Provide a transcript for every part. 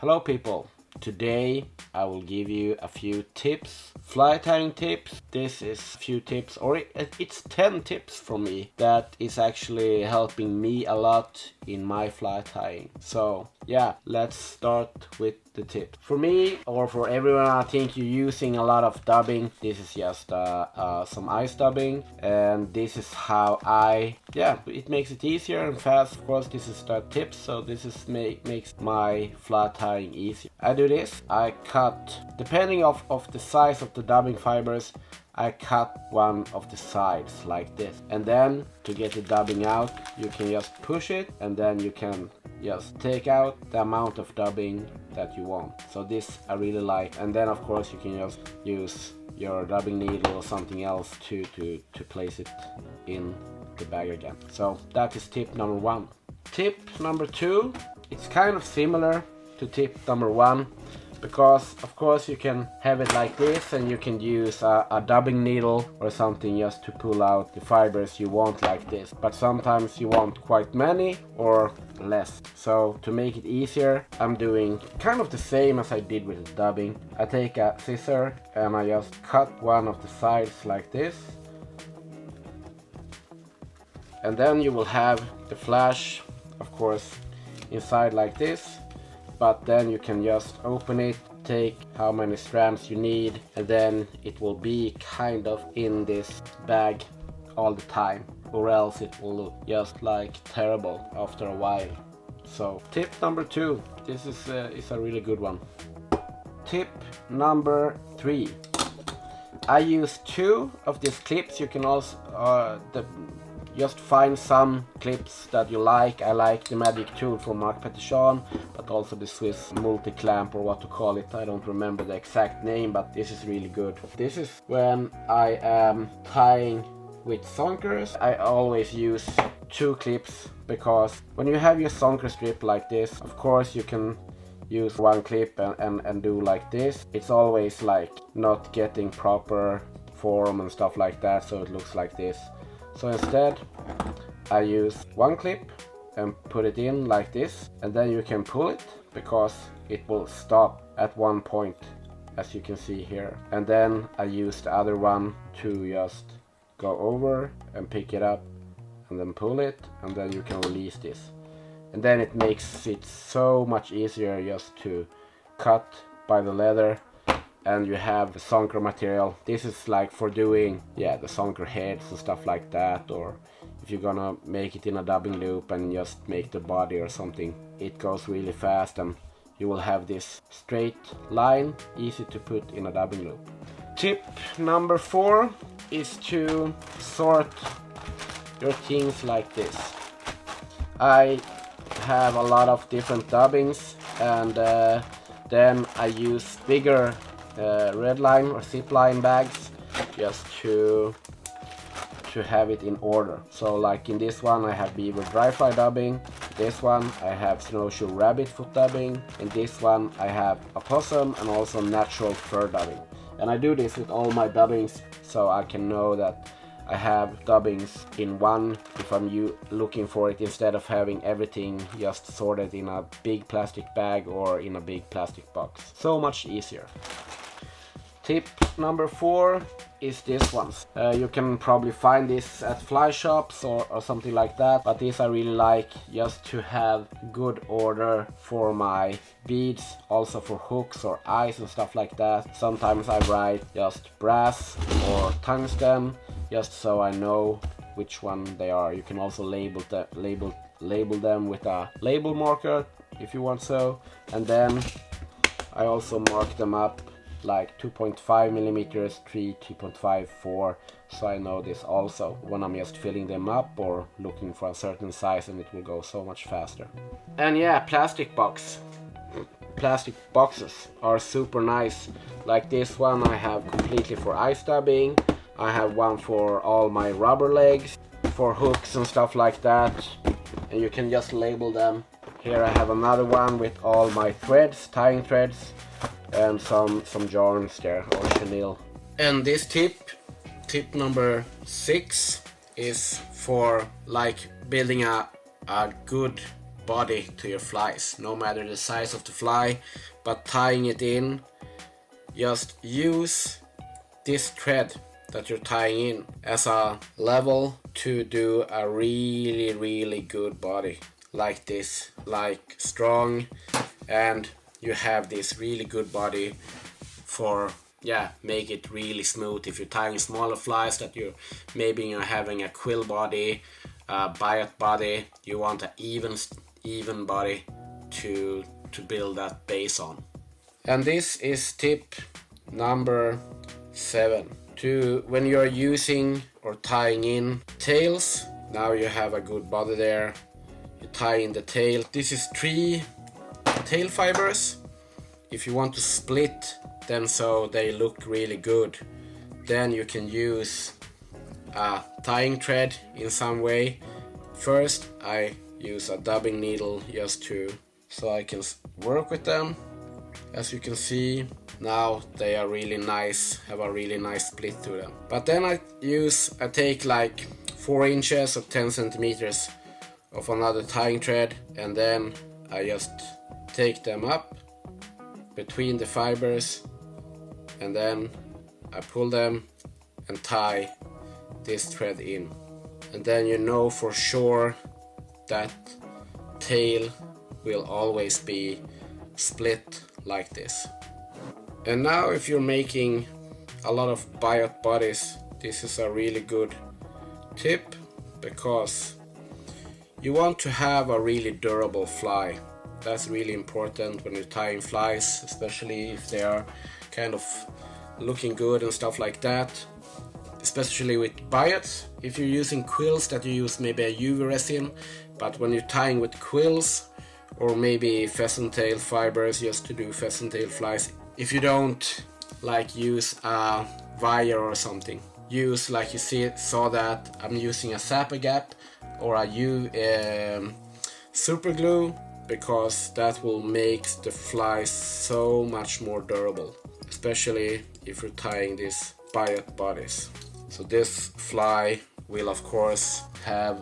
Hello people, today I will give you a few tips, fly tying tips. This is a few tips, or it's 10 tips from me that is actually helping me a lot in my fly tying. So yeah, let's start with the tips. For me, or for everyone, I think you're using a lot of dubbing. This is just some ice dubbing, and this is how it makes it easier and fast. Of course, this is the tips, so this is makes my fly tying easier. I do this, I cut, depending of the size of the dubbing fibers, I cut one of the sides like this, and then to get the dubbing out you can just push it, and then you can just take out the amount of dubbing that you want. So this I really like, and then of course you can just use your dubbing needle or something else to place it in the bag again. So that is tip number 1. Tip number 2, it's kind of similar to tip number 1, because of course you can have it like this, and you can use a dubbing needle or something just to pull out the fibers you want like this. But sometimes you want quite many or less. So to make it easier, I'm doing kind of the same as I did with the dubbing. I take a scissor and I just cut one of the sides like this. And then you will have the flash, of course, inside like this. But then you can just open it, take how many strands you need, and then it will be kind of in this bag all the time, or else it will look just like terrible after a while. So tip number 2, this is a really good one. Tip number 3, I use 2 of these clips. You can also just find some clips that you like. I like the Magic Tool from Marc Peterson, but also the Swiss multi-clamp, or what to call it. I don't remember the exact name, but this is really good. This is when I am tying with sonkers. I always use 2 clips, because when you have your sonker strip like this, of course you can use 1 clip and do like this. It's always like not getting proper form and stuff like that, so it looks like this. So instead I use 1 clip and put it in like this, and then you can pull it, because it will stop at one point, as you can see here. And then I use the other one to just go over and pick it up and then pull it, and then you can release this. And then it makes it so much easier just to cut by the leather, and you have the sonker material. This is like for doing the sonker heads and stuff like that, or if you're gonna make it in a dubbing loop and just make the body or something. It goes really fast, and you will have this straight line, easy to put in a dubbing loop. Tip number 4 is to sort your things like this. I have a lot of different dubbings, and then I use bigger red line or zip line bags just to have it in order. So like in this one I have beaver dry fly dubbing, this one I have snowshoe rabbit foot dubbing, in this one I have opossum and also natural fur dubbing. And I do this with all my dubbings, so I can know that I have dubbings in one if I'm looking for it, instead of having everything just sorted in a big plastic bag or in a big plastic box. So much easier. Tip number 4 is this one. You can probably find this at fly shops or something like that, but this I really like just to have good order for my beads, also for hooks or eyes and stuff like that. Sometimes I write just brass or tungsten, just so I know which one they are. You can also label them with a label marker if you want so, and then I also mark them up like 2.5 millimeters, 3.5, 4, so I know this also when I'm just filling them up or looking for a certain size, and it will go so much faster. And yeah, plastic boxes are super nice. Like this one I have completely for ice dubbing. I have one for all my rubber legs, for hooks and stuff like that, and you can just label them. Here I have another one with all my threads, tying threads, and some yarns there, or chenille. And this tip number 6, is for like building a good body to your flies, no matter the size of the fly. But tying it in, just use this thread that you're tying in as a level to do a really good body like this, like strong, and you have this really good body for, yeah, make it really smooth. If you're tying smaller flies that you're having a quill body, biot body, you want an even body to build that base on. And this is tip number 7. When you're using or tying in tails, now you have a good body there. You tie in the tail. This is 3 tail fibers. If you want to split them so they look really good, then you can use a tying thread in some way. First, I use a dubbing needle just so I can work with them. As you can see, now they are really nice, have a really nice split to them. But then I take like 4 inches or 10 centimeters of another tying thread, and then I just take them up between the fibers, and then I pull them and tie this thread in. And then you know for sure that tail will always be split like this. And now if you're making a lot of biot bodies, this is a really good tip, because you want to have a really durable fly. That's really important when you're tying flies, especially if they are kind of looking good and stuff like that. Especially with biots. If you're using quills, that you use maybe a UV resin, but when you're tying with quills or maybe pheasant tail fibers just to do pheasant tail flies, if you don't like use a wire or something, use, like you saw that I'm using a Zap-A-Gap or a super glue, because that will make the flies so much more durable, especially if you're tying these biot bodies. So this fly will of course have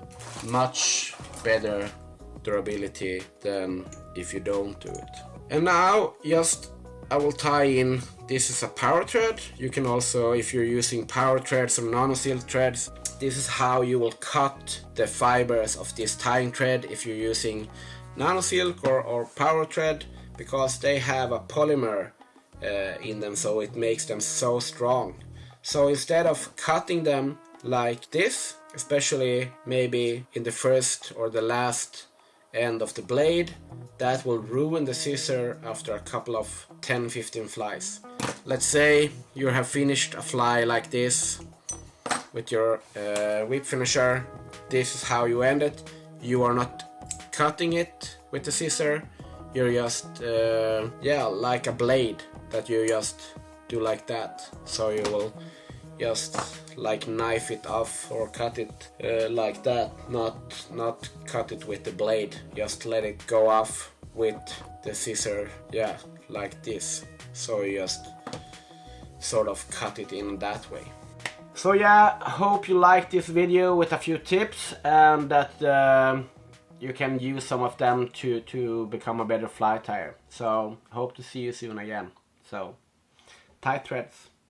much better durability than if you don't do it. And now I will tie in, this is a power thread. You can also, if you're using power threads or nano-silk threads, this is how you will cut the fibers of this tying thread if you're using nano-silk or power thread, because they have a polymer in them, so it makes them so strong. So instead of cutting them like this, especially maybe in the first or the last end of the blade, that will ruin the scissor after a couple of 10-15 flies. Let's say you have finished a fly like this with your whip finisher. This is how you end it. You are not cutting it with the scissor, you're just like a blade that you just do like that. So you will just like knife it off or cut it like that, not cut it with the blade, just let it go off with the scissor, like this. So you just sort of cut it in that way. So hope you liked this video with a few tips, and that you can use some of them to become a better fly tyer. So hope to see you soon again. So tight threads.